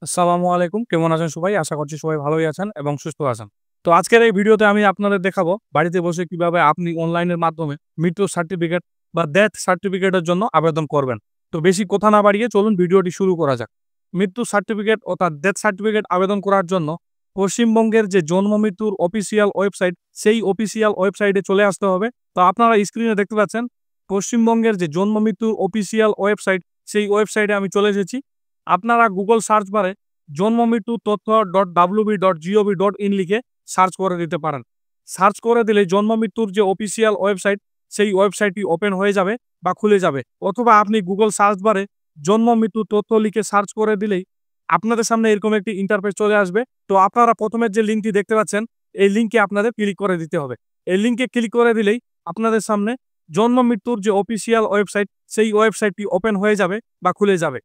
আসসালামু আলাইকুম। কেমন আছেন সবাই? আশা করছি সবাই ভালোই আছেন এবং সুস্থ আছেন। তো আজকের এই ভিডিওতে আমি আপনাদের দেখাবো বাড়িতে বসে কিভাবে আপনি অনলাইনের মাধ্যমে মৃত্যুর সার্টিফিকেট বা ডেথ সার্টিফিকেটের জন্য আবেদন করবেন। তো বেশি কথা না বাড়িয়ে চলুন ভিডিওটি শুরু করা যাক। মৃত্যুর সার্টিফিকেট অর্থাৎ ডেথ সার্টিফিকেট আবেদন করার জন্য পশ্চিমবঙ্গের যে জন্ম মৃত্যুর অফিসিয়াল ওয়েবসাইট, সেই অফিসিয়াল ওয়েবসাইটে চলে আসতে হবে। তো আপনারা স্ক্রিনে দেখতে পাচ্ছেন পশ্চিমবঙ্গের যে জন্ম মৃত্যুর অফিসিয়াল ওয়েবসাইট, সেই ওয়েবসাইটে আমি চলে এসেছি। আপনারা গুগল সার্চ বারে জন্ম মৃত্যু তথ্য .wb.gov.in লিখে সার্চ করে দিতে পারেন। সার্চ করে দিলে জন্ম মৃত্যুর যে অফিসিয়াল ওয়েবসাইট, সেই ওয়েবসাইটটি ওপেন হয়ে যাবে বা খুলে যাবে। অথবা আপনি গুগল সার্চ বারে জন্ম মৃত্যু তথ্য লিখে সার্চ করে দিলেই আপনাদের সামনে এরকম একটি ইন্টারফেস চলে আসবে। তো আপনারা প্রথমের যে লিঙ্কটি দেখতে পাচ্ছেন, এই লিঙ্কে আপনাদের ক্লিক করে দিতে হবে। এই লিঙ্কে ক্লিক করে দিলেই আপনাদের সামনে জন্ম মৃত্যুর যে অফিসিয়াল ওয়েবসাইট, সেই ওয়েবসাইটটি ওপেন হয়ে যাবে বা খুলে যাবে।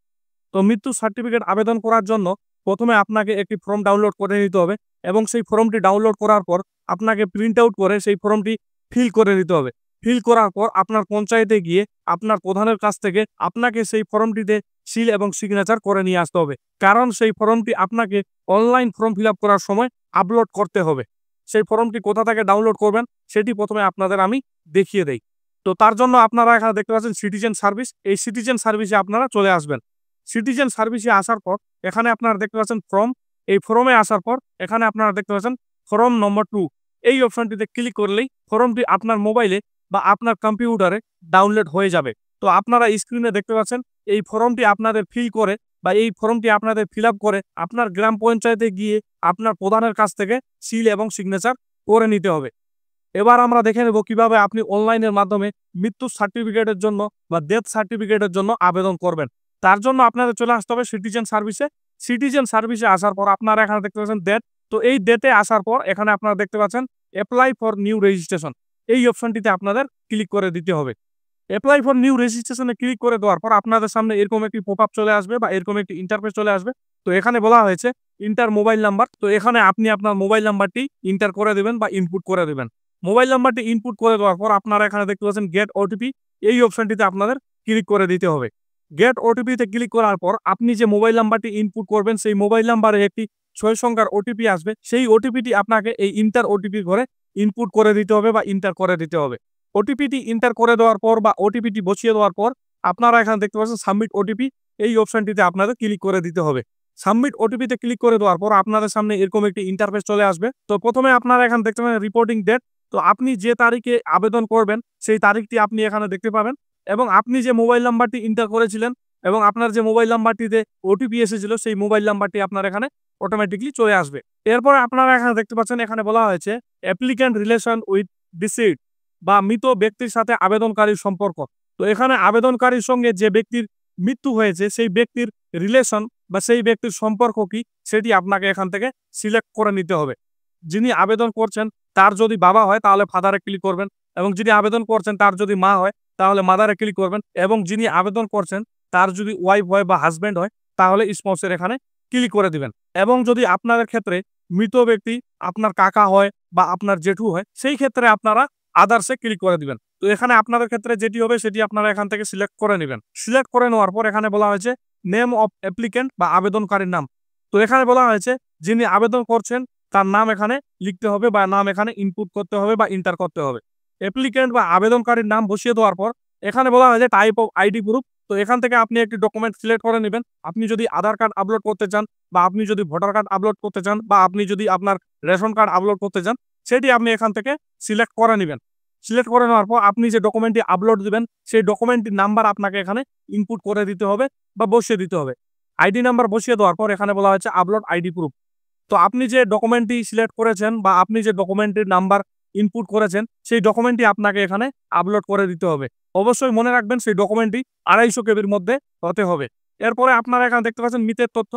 তো মৃত্যু সার্টিফিকেট আবেদন করার জন্য প্রথমে আপনাকে একটি ফর্ম ডাউনলোড করে নিতে হবে এবং সেই ফর্মটি ডাউনলোড করার পর আপনাকে প্রিন্ট আউট করে সেই ফর্মটি ফিল করে নিতে হবে। ফিল করার পর আপনার পঞ্চায়েতে গিয়ে আপনার প্রধানের কাছ থেকে আপনাকে সেই ফর্মটিতে সিল এবং সিগনেচার করে নিয়ে আসতে হবে। কারণ সেই ফর্মটি আপনাকে অনলাইন ফর্ম ফিল আপ করার সময় আপলোড করতে হবে। সেই ফর্মটি কোথা থেকে ডাউনলোড করবেন সেটি প্রথমে আপনাদের আমি দেখিয়ে দেই। তো তার জন্য আপনারা এখানে দেখতে পাচ্ছেন সিটিজেন সার্ভিস, এই সিটিজেন সার্ভিসে আপনারা চলে আসবেন। সিটিজেন সার্ভিসে আসার পর এখানে আপনারা দেখতে পাচ্ছেন ফর্ম, এই ফর্মে আসার পর এখানে আপনারা দেখতে পাচ্ছেন ফর্ম নম্বর 2, এই অপশনটিতে ক্লিক করলেই ফর্মটি আপনার মোবাইলে বা আপনার কম্পিউটারে ডাউনলোড হয়ে যাবে। তো আপনারা স্ক্রিনে দেখতে পাচ্ছেন এই ফর্মটি আপনাদের ফিল করে বা এই ফর্মটি আপনাদের ফিল আপ করে আপনার গ্রাম পঞ্চায়েতে গিয়ে আপনার প্রধানের কাছ থেকে সিল এবং সিগনেচার করে নিতে হবে। এবার আমরা দেখে নেব কিভাবে আপনি অনলাইনের মাধ্যমে মৃত্যুর সার্টিফিকেটের জন্য বা ডেথ সার্টিফিকেটের জন্য আবেদন করবেন। তার জন্য আপনাদের চলে আসতে হবে সিটিজেন সার্ভিসে। সিটিজেন সার্ভিসে আসার পর আপনারা এখানে দেখতে পাচ্ছেন ডেট। তো এই ডেটে আসার পর এখানে আপনারা দেখতে পাচ্ছেন অ্যাপ্লাই ফর নিউ রেজিস্ট্রেশন, এই অপশনটিতে আপনাদের ক্লিক করে দিতে হবে। অ্যাপ্লাই ফর নিউ রেজিস্ট্রেশনে ক্লিক করে দেওয়ার পর আপনাদের সামনে এরকম একটি পপ আপ চলে আসবে বা এরকম একটি ইন্টারফেস চলে আসবে। তো এখানে বলা হয়েছে ইন্টার মোবাইল নাম্বার। তো এখানে আপনি আপনার মোবাইল নাম্বারটি ইন্টার করে দেবেন বা ইনপুট করে দেবেন। মোবাইল নাম্বারটি ইনপুট করে দেওয়ার পর আপনারা এখানে দেখতে পাচ্ছেন গেট ওটিপি, এই অপশনটিতে আপনাদের ক্লিক করে দিতে হবে। গেট ওটিপিতে ক্লিক করার পর আপনি যে মোবাইল নাম্বারটি ইনপুট করবেন, সেই মোবাইল নাম্বারে একটি 6 সংখ্যার ওটিপি আসবে। সেই ওটিপিটি আপনাকে এই ইন্টার ওটিপি ঘরে ইনপুট করে দিতে হবে বা ইন্টার করে দিতে হবে। ওটিপিটি ইন্টার করে দেওয়ার পর বা ওটিপিটি বসিয়ে দেওয়ার পর আপনারা এখানে দেখতে পাচ্ছেন সাবমিট ওটিপি, এই অপশনটিতে আপনাদের ক্লিক করে দিতে হবে। সাবমিট ওটিপিতে ক্লিক করে দেওয়ার পর আপনাদের সামনে এরকম একটি ইন্টারফেস চলে আসবে। তো প্রথমে আপনারা এখানে দেখতে পাবেন রিপোর্টিং ডেট। তো আপনি যে তারিখে আবেদন করবেন সেই তারিখটি আপনি এখানে দেখতে পাবেন এবং আপনি যে মোবাইল নাম্বারটি ইন্টার করেছিলেন এবং আপনার যে মোবাইল নাম্বারটিতে ওটিপি এসেছিল, সেই মোবাইল নাম্বারটি আপনার এখানে অটোমেটিকলি চলে আসবে। এরপরে আপনারা এখানে দেখতে পাচ্ছেন এখানে বলা হয়েছে অ্যাপ্লিক্যান্ট রিলেশন উইথ ডিসিড বা মৃত ব্যক্তির সাথে আবেদনকারীর সম্পর্ক। তো এখানে আবেদনকারীর সঙ্গে যে ব্যক্তির মৃত্যু হয়েছে সেই ব্যক্তির রিলেশন বা সেই ব্যক্তির সম্পর্ক কি, সেটি আপনাকে এখান থেকে সিলেক্ট করে নিতে হবে। যিনি আবেদন করছেন তার যদি বাবা হয় তাহলে ফাদারে ক্লিক করবেন এবং যিনি আবেদন করছেন তার যদি মা হয় তাহলে মাদারে ক্লিক করবেন এবং যিনি আবেদন করছেন তার যদি ওয়াইফ হয় বা হাজব্যান্ড হয় তাহলে স্পাউসের এখানে ক্লিক করে দিবেন। এবং যদি আপনাদের ক্ষেত্রে মৃত ব্যক্তি আপনার কাকা হয় বা আপনার জেঠু হয়, সেই ক্ষেত্রে আপনারা আদার্সে ক্লিক করে দিবেন। তো এখানে আপনাদের ক্ষেত্রে যেটি হবে সেটি আপনারা এখান থেকে সিলেক্ট করে নেবেন। সিলেক্ট করে নেওয়ার পর এখানে বলা হয়েছে নেম অফ অ্যাপ্লিক্যান্ট বা আবেদনকারীর নাম। তো এখানে বলা হয়েছে যিনি আবেদন করছেন তার নাম এখানে লিখতে হবে বা নাম এখানে ইনপুট করতে হবে বা ইন্টার করতে হবে। অ্যাপ্লিক্যান্ট বা আবেদনকারীর নাম বসিয়ে দেওয়ার পর এখানে বলা হয়েছে টাইপ অফ আইডি প্রুফ। তো এখান থেকে আপনি একটি ডকুমেন্ট সিলেক্ট করে নেবেন। আপনি যদি আধার কার্ড আপলোড করতে চান বা আপনি যদি ভোটার কার্ড আপলোড করতে চান বা আপনি যদি আপনার রেশন কার্ড আপলোড করতে চান, সেটি আপনি এখান থেকে সিলেক্ট করে নেবেন। সিলেক্ট করে নেওয়ার পর আপনি যে ডকুমেন্টটি আপলোড দিবেন সেই ডকুমেন্টটির নাম্বার আপনাকে এখানে ইনপুট করে দিতে হবে বা বসিয়ে দিতে হবে। আইডি নাম্বার বসিয়ে দেওয়ার পর এখানে বলা হয়েছে আপলোড আইডি প্রুফ। তো আপনি যে ডকুমেন্টটি সিলেক্ট করেছেন বা আপনি যে ডকুমেন্টের নাম্বার ইনপুট করেছেন সেই ডকুমেন্টটি আপনাকে এখানে আপলোড করে দিতে হবে। অবশ্যই মনে রাখবেন সেই ডকুমেন্টটি 250 কেবির মধ্যে হতে হবে। এরপরে আপনারা এখানে দেখতে পাচ্ছেন মৃতের তথ্য।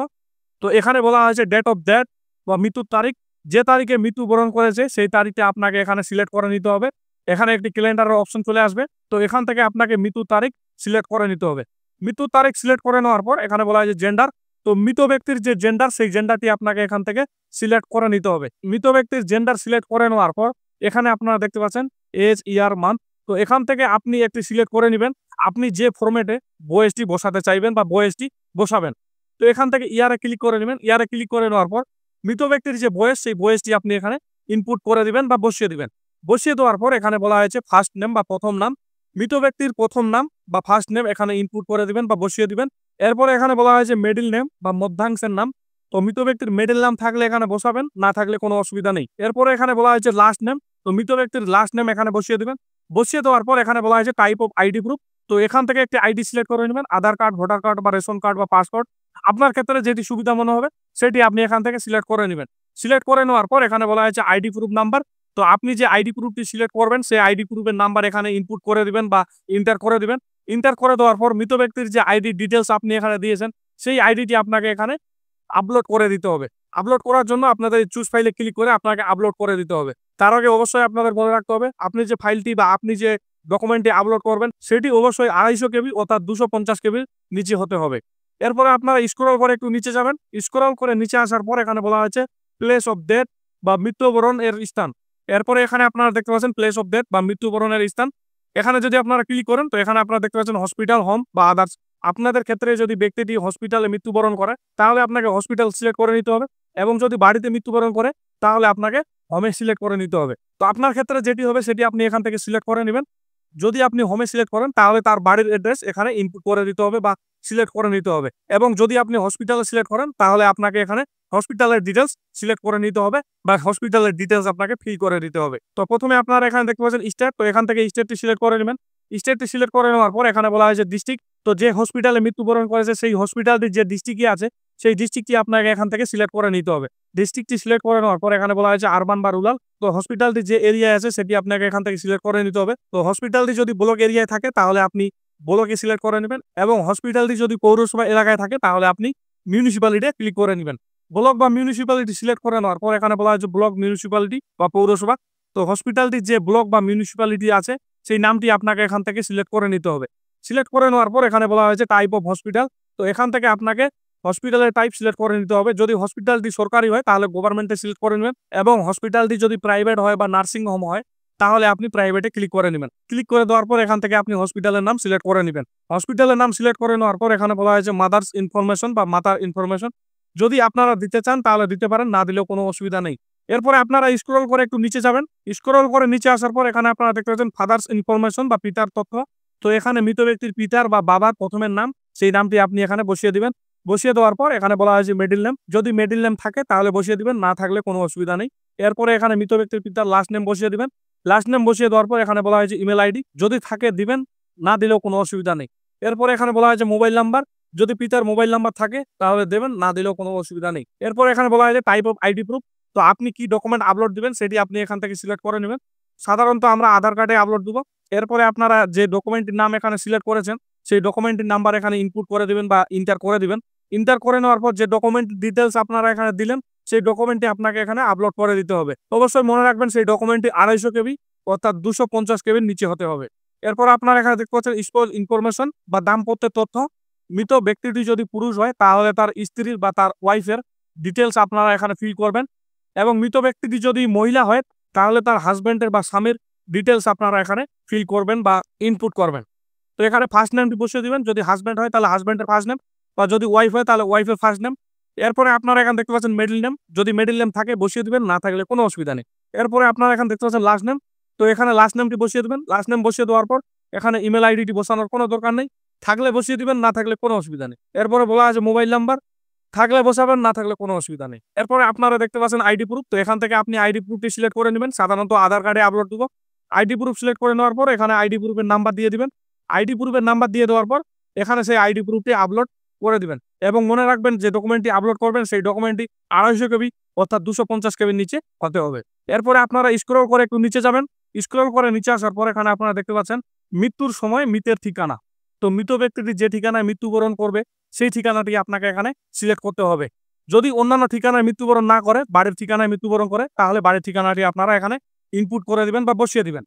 তো এখানে বলা হয়েছে ডেট অফ ডেথ বা মৃত্যুর তারিখ, যে তারিখে মৃত্যুবরণ করেছে সেই তারিখটা আপনাকে এখানে সিলেক্ট করে নিতে হবে। এখানে একটি ক্যালেন্ডারের অপশন চলে আসবে। তো এখান থেকে আপনাকে মৃত্যুর তারিখ সিলেক্ট করে নিতে হবে। মৃত্যুর তারিখ সিলেক্ট করে নেওয়ার পর এখানে বলা হয়েছে জেন্ডার। তো মৃত ব্যক্তির যে জেন্ডার সেই জেন্ডারটি আপনাকে এখান থেকে সিলেক্ট করে নিতে হবে। মৃত ব্যক্তির জেন্ডার সিলেক্ট করে নেওয়ার পর এখানে আপনারা দেখতে পাচ্ছেন এজ, ইয়ার, মান্থ। তো এখান থেকে আপনি একটি সিলেক্ট করে নেবেন। আপনি যে ফরম্যাটে বয়সটি বসাতে চাইবেন বা বয়সটি বসাবেন। তো এখান থেকে ইয়ারে ক্লিক করে নেবেন। ইয়ারে ক্লিক করে নেওয়ার পর মৃত ব্যক্তির যে বয়স, সেই বয়সটি আপনি এখানে ইনপুট করে দিবেন বা বসিয়ে দিবেন। বসিয়ে দেওয়ার পর এখানে বলা হয়েছে ফার্স্ট নেম বা প্রথম নাম। মৃত ব্যক্তির প্রথম নাম বা ফার্স্ট নেম এখানে ইনপুট করে দিবেন বা বসিয়ে দিবেন। এরপরে এখানে বলা হয়েছে মিডল নেম বা মধ্যাংশের নাম। তো মৃত ব্যক্তির মিডল নাম থাকলে এখানে বসাবেন, না থাকলে কোনো অসুবিধা নেই। এরপরে এখানে বলা হয়েছে লাস্ট নেম। তো মৃত ব্যক্তির লাস্ট নেম এখানে বসিয়ে দিবেন। বসিয়ে দেওয়ার পর এখানে বলা হয়েছে টাইপ অফ আইডি প্রুফ। তো এখান থেকে একটি আইডি সিলেক্ট করে নেবেন, আধার কার্ড, ভোটার কার্ড বা রেশন কার্ড বা পাসপোর্ট। আপনার ক্ষেত্রে যেটি সুবিধা মনে হবে সেটি আপনি এখান থেকে সিলেক্ট করে নেবেন। সিলেক্ট করে নেওয়ার পর এখানে বলা হয়েছে আইডি প্রুফ নাম্বার। তো আপনি যে আইডি প্রুফটি সিলেক্ট করবেন সেই আইডি প্রুফের নাম্বার এখানে ইনপুট করে দিবেন বা ইন্টার করে দিবেন। ইন্টার করে দেওয়ার পর মৃত ব্যক্তির যে আইডি ডিটেলস আপনি এখানে দিয়েছেন সেই আইডিটি আপনাকে এখানে আপলোড করে দিতে হবে। আপলোড করার জন্য আপনাদের চুজ ফাইলে ক্লিক করে আপনাকে আপলোড করে দিতে হবে। তার আগে অবশ্যই আপনাদের মনে রাখতে হবে আপনি যে ফাইলটি বা আপনি যে ডকুমেন্টটি আপলোড করবেন সেটি অবশ্যই 250 কেবি অর্থাৎ 250 কেবির নিচে হতে হবে। এরপরে আপনারা স্ক্রল করে একটু নিচে যাবেন। স্ক্রল করে নিচে আসার পর এখানে বলা হয়েছে প্লেস অফ ডেথ বা মৃত্যুবরণ এর স্থান। এরপরে এখানে আপনারা দেখতে পাচ্ছেন প্লেস অফ ডেথ বা মৃত্যুবরণের স্থান। এখানে যদি আপনারা ক্লিক করেন তো এখানে আপনারা দেখতে পাচ্ছেন হসপিটাল, হোম বা আদার্স। আপনাদের ক্ষেত্রে যদি ব্যক্তিটি হসপিটালে মৃত্যুবরণ করে তাহলে আপনাকে হসপিটাল সিলেক্ট করে নিতে হবে, এবং যদি বাড়িতে মৃত্যুবরণ করে তাহলে আপনাকে হোমে সিলেক্ট করে নিতে হবে। তো আপনার ক্ষেত্রে যেটি হবে সেটি আপনি এখান থেকে সিলেক্ট করে নেবেন। যদি আপনি হোমে সিলেক্ট করেন তাহলে তার বাড়ির অ্যাড্রেস এখানে ইনপুট করে দিতে হবে বা সিলেক্ট করে নিতে হবে, এবং যদি আপনি হসপিটালে সিলেক্ট করেন তাহলে আপনাকে এখানে হসপিটালের ডিটেলস সিলেক্ট করে নিতে হবে বা হসপিটালের ডিটেলস আপনাকে ফিল করে দিতে হবে। তো প্রথমে আপনারা এখানে দেখতে পাচ্ছেন স্টেট। তো এখান থেকে স্টেটটি সিলেক্ট করে নেবেন। স্টেটটি সিলেক্ট করে নেওয়ার পর এখানে বলা হয়েছে ডিস্ট্রিক্ট। তো যে হসপিটালে মৃত্যুবরণ করেছে সেই হসপিটালটির যে ডিস্ট্রিক্টই আছে সেই ডিস্ট্রিক্টটি আপনাকে এখান থেকে সিলেক্ট করে নিতে হবে। ডিস্ট্রিক্টটি সিলেক্ট করে নেওয়ার পর এখানে বলা হয়েছে আরবান বা রুরাল। তো হসপিটালটি যে এরিয়ায় আছে সেটি আপনাকে এখান থেকে সিলেক্ট করে নিতে হবে। তো হসপিটালটি যদি ব্লক এরিয়ায় থাকে তাহলে আপনি ব্লকে সিলেক্ট করে নেবেন, এবং হসপিটালটি যদি পৌরসভা এলাকায় থাকে তাহলে আপনি মিউনিসিপ্যালিটি ক্লিক করে নেবেন। ব্লক বা মিউনিসিপ্যালিটি সিলেক্ট করে নেওয়ার পর এখানে বলা হয়েছে ব্লক, মিউনিসিপ্যালিটি বা পৌরসভা। তো হসপিটালটির যে ব্লক বা মিউনিসিপ্যালিটি আছে সেই নামটি আপনাকে এখান থেকে সিলেক্ট করে নিতে হবে। সিলেক্ট করে নেওয়ার পর এখানে বলা হয়েছে টাইপ অফ হসপিটাল। তো এখান থেকে আপনাকে হসপিটালের টাইপ সিলেক্ট করে নিতে হবে। যদি হসপিটালটি সরকারি হয় তাহলে গভর্নমেন্টে সিলেক্ট করে নেবেন, এবং হসপিটালটি যদি প্রাইভেট হয় বা নার্সিং হোম হয় তাহলে আপনি প্রাইভেটে ক্লিক করে নেবেন। ক্লিক করে দেওয়ার পর এখান থেকে আপনি হসপিটালের নাম সিলেক্ট করে নেবেন। হসপিটালের নাম সিলেক্ট করে নেওয়ার পর এখানে বলা হয়েছে মাদার্স ইনফরমেশন বা মাতার ইনফরমেশন। যদি আপনারা দিতে চান তাহলে দিতে পারেন, না দিলেও কোনো অসুবিধা নেই। এরপরে আপনারা স্ক্রল করে একটু নিচে যাবেন। স্ক্রল করে নিচে আসার পর এখানে আপনারা দেখতে পাচ্ছেন ফাদার্স ইনফরমেশন বা পিতার তথ্য। তো এখানে মৃত ব্যক্তির পিতার বা বাবার প্রথমের নাম, সেই নামটি আপনি এখানে বসিয়ে দিবেন। বসিয়ে দেওয়ার পর এখানে বলা হয়েছে মিডল নেম। যদি মিডল নেম থাকে তাহলে বসিয়ে দিবেন, না থাকলে কোনো অসুবিধা নেই। এরপরে এখানে মৃত ব্যক্তির পিতার লাস্ট নেম বসিয়ে দিবেন। লাস্ট নেম বসিয়ে দেওয়ার পর এখানে বলা হয়েছে ইমেল আইডি, যদি থাকে দিবেন, না দিলেও কোনো অসুবিধা নেই। এরপরে এখানে বলা হয়েছে মোবাইল নাম্বার, যদি পিতার মোবাইল নাম্বার থাকে তাহলে দেবেন, না দিলেও কোনো অসুবিধা নেই। এরপর এখানে বলা হয়েছে টাইপ অফ আইডি প্রুফ। তো আপনি কি ডকুমেন্ট আপলোড দিবেন সেটি আপনি এখান থেকে সিলেক্ট করে নেবেন। সাধারণত আমরা আধার কার্ডে আপলোড দেবো। এরপরে আপনারা যে ডকুমেন্টের নাম এখানে সিলেক্ট করেছেন সেই ডকুমেন্টের নাম্বার এখানে ইনপুট করে দিবেন বা ইন্টার করে দিবেন। ইন্টার করে নেওয়ার পর যে ডকুমেন্ট ডিটেলস আপনারা এখানে দিলেন সেই ডকুমেন্টটি আপনাকে এখানে আপলোড করে দিতে হবে। অবশ্যই মনে রাখবেন সেই ডকুমেন্টটি 250 কেবি অর্থাৎ 250 কেবির নিচে হতে হবে। এরপর আপনারা এখানে দেখতে পাচ্ছেন স্পোজ ইনফরমেশন বা দাম্পত্যের তথ্য। মৃত ব্যক্তিটি যদি পুরুষ হয় তাহলে তার স্ত্রীর বা তার ওয়াইফের ডিটেলস আপনারা এখানে ফিল করবেন, এবং মৃত ব্যক্তিটি যদি মহিলা হয় তাহলে তার হাজব্যান্ডের বা স্বামীর ডিটেলস আপনারা এখানে ফিল করবেন বা ইনপুট করবেন। তো এখানে ফার্স্ট নেমটি বসিয়ে দিবেন। যদি হাজব্যান্ড হয় তাহলে হাজব্যান্ডের ফার্স্ট নেম, বা যদি ওয়াইফ হয় তাহলে ওয়াইফের ফার্স্ট নেম। এরপরে আপনারা এখানে দেখতে পাচ্ছেন মিডল নেম, যদি মিডল নেম থাকে বসিয়ে দিবেন, না থাকলে কোনো অসুবিধা নেই। এরপরে আপনারা এখানে দেখতে পাচ্ছেন লাস্ট নেম। তো এখানে লাস্ট নেমটি বসিয়ে দিবেন। লাস্ট নেম বসিয়ে দেওয়ার পর এখানে ইমেল আইডিটি বসানোর কোনো দরকার নেই, থাকলে বসিয়ে দিবেন, না থাকলে কোনো অসুবিধা নেই। এরপরে বলা আছে মোবাইল নাম্বার, থাকলে বসাবেন, না থাকলে কোনো অসুবিধা নেই। এরপরে আপনারা দেখতে পাচ্ছেন আইডি প্রুফ। তো এখান থেকে আপনি আইডি প্রুফটি সিলেক্ট করে নেবেন। সাধারণত আধার কার্ডে আপলোড দেবো। আইডি প্রুফ সিলেক্ট করে নেওয়ার পর এখানে আইডি প্রুফের নাম্বার দিয়ে দিবেন। আইডি প্রুফের নাম্বার দিয়ে দেওয়ার পর এখানে সেই আইডি প্রুফটি আপলোড করে দিবেন, এবং মনে রাখবেন যে ডকুমেন্টটি আপলোড করবেন সেই ডকুমেন্টটি 250 কেবি অর্থাৎ 250 কেবির নিচে হতে হবে। এরপরে আপনারা স্ক্রল করে একটু নিচে যাবেন। স্ক্রল করে নিচে আসার পর এখানে আপনারা দেখতে পাচ্ছেন মৃত্যুর সময় মৃতের ঠিকানা। তো মৃত ব্যক্তিটি যে ঠিকানায় মৃত্যুবরণ করবে সেই ঠিকানাটি আপনাকে এখানে সিলেক্ট করতে হবে। যদি অন্যান্য ঠিকানায় মৃত্যুবরণ না করে, বাড়ির ঠিকানায় মৃত্যুবরণ করে, তাহলে বাড়ির ঠিকানাটি আপনারা এখানে ইনপুট করে দিবেন বা বসিয়ে দিবেন।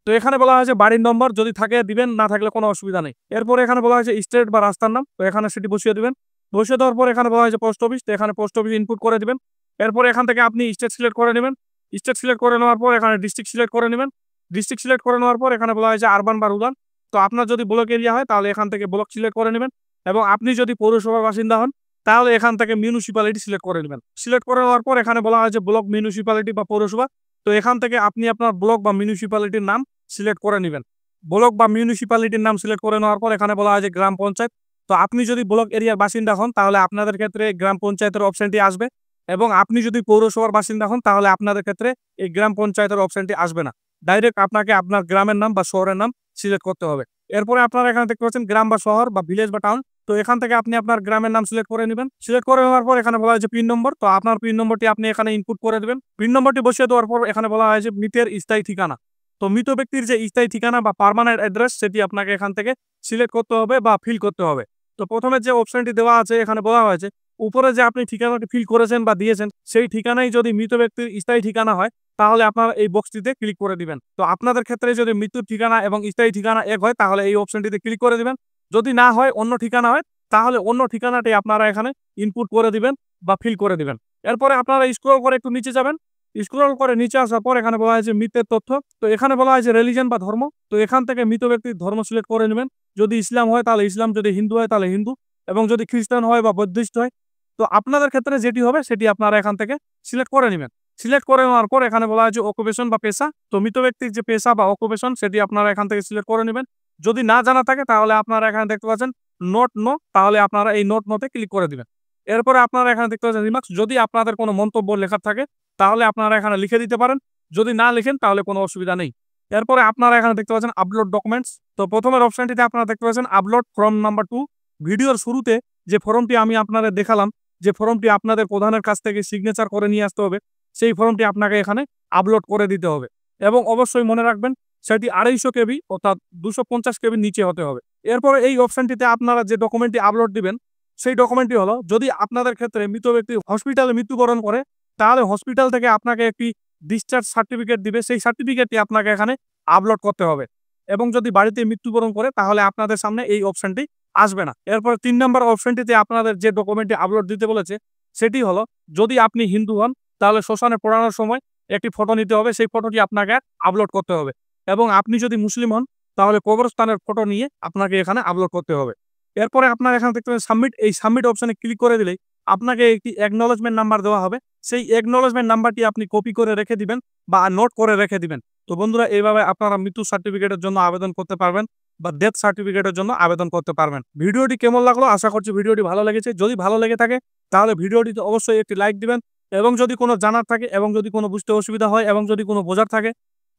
তো এখানে বলা হয়েছে বাড়ির নম্বর, যদি থাকে দিবেন, না থাকলে কোনো অসুবিধা নেই। এরপরে এখানে বলা হয়েছে স্টেট বা রাস্তার নাম। তো এখানে সেটি বসিয়ে দিবেন। বসিয়ে দেওয়ার পর এখানে বলা হয়েছে পোস্ট অফিস। তো এখানে পোস্ট অফিস ইনপুট করে দিবেন। এরপরে এখান থেকে আপনি স্টেট সিলেক্ট করে নেবেন। স্টেট সিলেক্ট করে নেওয়ার পর এখানে ডিস্ট্রিক্ট সিলেক্ট করে নেবেন। ডিস্ট্রিক্ট সিলেক্ট করে নেওয়ার পর এখানে বলা হয়েছে আরবান বা রুরাল। তো আপনার যদি ব্লক এরিয়া হয় তাহলে এখান থেকে ব্লক সিলেক্ট করে নেবেন, এবং আপনি যদি পৌরসভার বাসিন্দা হন তাহলে এখান থেকে মিউনিসিপ্যালিটি সিলেক্ট করে নেবেন। সিলেক্ট করে নেওয়ার পর এখানে বলা হয় যে ব্লক, মিউনিসিপ্যালিটি বা পৌরসভা। তো এখান থেকে আপনি আপনার ব্লক বা মিউনিসিপ্যালিটির নাম সিলেক্ট করে নেবেন। ব্লক বা মিউনিসিপ্যালিটির নাম সিলেক্ট করে নেওয়ার পর এখানে বলা হয় যে গ্রাম পঞ্চায়েত। তো আপনি যদি ব্লক এরিয়ার বাসিন্দা হন তাহলে আপনাদের ক্ষেত্রে গ্রাম পঞ্চায়েতের অপশনটি আসবে, এবং আপনি যদি পৌরসভার বাসিন্দা হন তাহলে আপনাদের ক্ষেত্রে এই গ্রাম পঞ্চায়েতের অপশনটি আসবে না। ডাইরেক্ট আপনাকে আপনার গ্রামের নাম বা শহরের নাম সিলেক্ট করতে হবে। এরপরে আপনারা এখানে দেখতে পাচ্ছেন গ্রাম বা শহর বা ভিলেজ বা টাউন। তো এখান থেকে আপনি আপনার গ্রামের নাম সিলেক্ট করে নেবেন। সিলেক্ট করে নেওয়ার পর এখানে বলা হয় যে পিন নম্বর। তো আপনার পিন নম্বরটি আপনি এখানে ইনপুট করে দেবেন। পিন নম্বরটি বসিয়ে দেওয়ার পর এখানে বলা হয় যে মৃতের স্থায়ী ঠিকানা। তো মৃত ব্যক্তির যে স্থায়ী ঠিকানা বা পার্মানেন্ট অ্যাড্রেস সেটি আপনাকে এখান থেকে সিলেক্ট করতে হবে বা ফিল করতে হবে। তো প্রথমে যে অপশনটি দেওয়া আছে এখানে বলা হয়েছে উপরে যে আপনি ঠিকানাটি ফিল করেছেন বা দিয়েছেন সেই ঠিকানাই যদি মৃত ব্যক্তির স্থায়ী ঠিকানা হয় তাহলে আপনারা এই বক্সটিতে ক্লিক করে দিবেন। তো আপনাদের ক্ষেত্রে যদি মৃত্যুর ঠিকানা এবং স্থায়ী ঠিকানা এক হয় তাহলে এই অপশনটিতে ক্লিক করে দিবেন। যদি না হয়, অন্য ঠিকানা হয়, তাহলে অন্য ঠিকানাটি আপনারা এখানে ইনপুট করে দিবেন বা ফিল করে দিবেন। এরপরে আপনারা স্ক্রল করে একটু নিচে যাবেন। স্ক্রল করে নিচে আসার পর এখানে বলা হয় যে মৃতের তথ্য। তো এখানে বলা হয় যে রিলিজন বা ধর্ম। তো এখান থেকে মৃত ব্যক্তির ধর্ম সিলেক্ট করে নেবেন। যদি ইসলাম হয় তাহলে ইসলাম, যদি হিন্দু হয় তাহলে হিন্দু, এবং যদি খ্রিস্টান হয় বা বৌদ্ধিস্ট হয়, তো আপনাদের ক্ষেত্রে যেটি হবে সেটি আপনারা এখান থেকে সিলেক্ট করে নেবেন। সিলেক্ট করে নেওয়ার পর এখানে বলা হয় যে অকুপেশন বা পেশা। তো মৃত ব্যক্তির যে পেশা বা অকুপেশন সেটি আপনারা এখান থেকে সিলেক্ট করে নেবেন। যদি না জানা থাকে তাহলে আপনারা এখানে দেখতে পাচ্ছেন নোট নো, তাহলে আপনারা এই নোট নোতে ক্লিক করে দিবেন। এরপরে আপনারা এখানে দেখতে পাচ্ছেন রিমার্কস। যদি আপনাদের কোনো মন্তব্য লেখার থাকে তাহলে আপনারা এখানে লিখে দিতে পারেন। যদি না লিখেন তাহলে কোনো অসুবিধা নেই। এরপরে আপনারা এখানে দেখতে পাচ্ছেন আপলোড ডকুমেন্টস। তো প্রথমের অপশনটিতে আপনারা দেখতে পাচ্ছেন আপলোড ফর্ম নাম্বার 2। ভিডিওর শুরুতে যে ফর্মটি আমি আপনাদের দেখালাম, যে ফর্মটি আপনাদের প্রধানের কাছ থেকে সিগনেচার করে নিয়ে আসতে হবে, সেই ফর্মটি আপনাকে এখানে আপলোড করে দিতে হবে। এবং অবশ্যই মনে রাখবেন সেটি 250 কেবি অর্থাৎ 250 কেবির নিচে হতে হবে। এরপরে এই অপশনটিতে আপনারা যে ডকুমেন্টটি আপলোড দিবেন সেই ডকুমেন্টটি হলো, যদি আপনাদের ক্ষেত্রে মৃত ব্যক্তি হসপিটালে মৃত্যুবরণ করে তাহলে হসপিটাল থেকে আপনাকে একটি ডিসচার্জ সার্টিফিকেট দিবে, সেই সার্টিফিকেটটি আপনাকে এখানে আপলোড করতে হবে। এবং যদি বাড়িতে মৃত্যুবরণ করে তাহলে আপনাদের সামনে এই অপশনটি আসবে না। এরপর 3 নম্বর অপশনটিতে আপনাদের যে ডকুমেন্টটি আপলোড দিতে বলেছে সেটি হলো, যদি আপনি হিন্দু হন তাহলে শ্মশানে পোড়ানোর সময় একটি ফটো নিতে হবে, সেই ফটোটি আপনাকে আপলোড করতে হবে। এবং আপনি যদি মুসলিম হন তাহলে কবরস্থানের ফটো নিয়ে আপনাকে এখানে আপলোড করতে হবে। এরপরে আপনার এখানে দেখতে পাবেন সাবমিট। এই সাবমিট অপশনে ক্লিক করে দিলেই আপনাকে একটি অ্যাকনলেজমেন্ট নাম্বার দেওয়া হবে। সেই অ্যাকনলেজমেন্ট নাম্বারটি আপনি কপি করে রেখে দিবেন বা নোট করে রেখে দিবেন। তো বন্ধুরা, এইভাবে আপনারা মৃত্যু সার্টিফিকেটের জন্য আবেদন করতে পারবেন বা ডেথ সার্টিফিকেটের জন্য আবেদন করতে পারবেন। ভিডিওটি কেমন লাগলো? আশা করছি ভিডিওটি ভালো লেগেছে। যদি ভালো লেগে থাকে তাহলে ভিডিওটিতে অবশ্যই একটি লাইক দিবেন, এবং যদি কোনো জানার থাকে এবং যদি কোনো বুঝতে অসুবিধা হয় এবং যদি কোনো বোঝার থাকে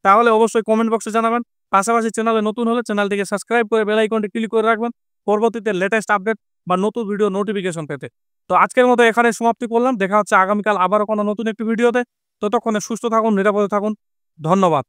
তাহলে অবশ্যই কমেন্ট বক্সে জানাবেন। পাশাপাশি চ্যানেলে নতুন হলে চ্যানেলটিকে সাবস্ক্রাইব করে বেল আইকনটি ক্লিক করে রাখবেন পরবর্তীতে লেটেস্ট আপডেট বা নতুন ভিডিও নোটিফিকেশন পেতে। তো আজকের মতো এখানে সমাপ্তি করলাম। দেখা হচ্ছে আগামীকাল আবারও কোনো নতুন একটি ভিডিওতে। ততক্ষণে সুস্থ থাকুন, নিরাপদে থাকুন। ধন্যবাদ।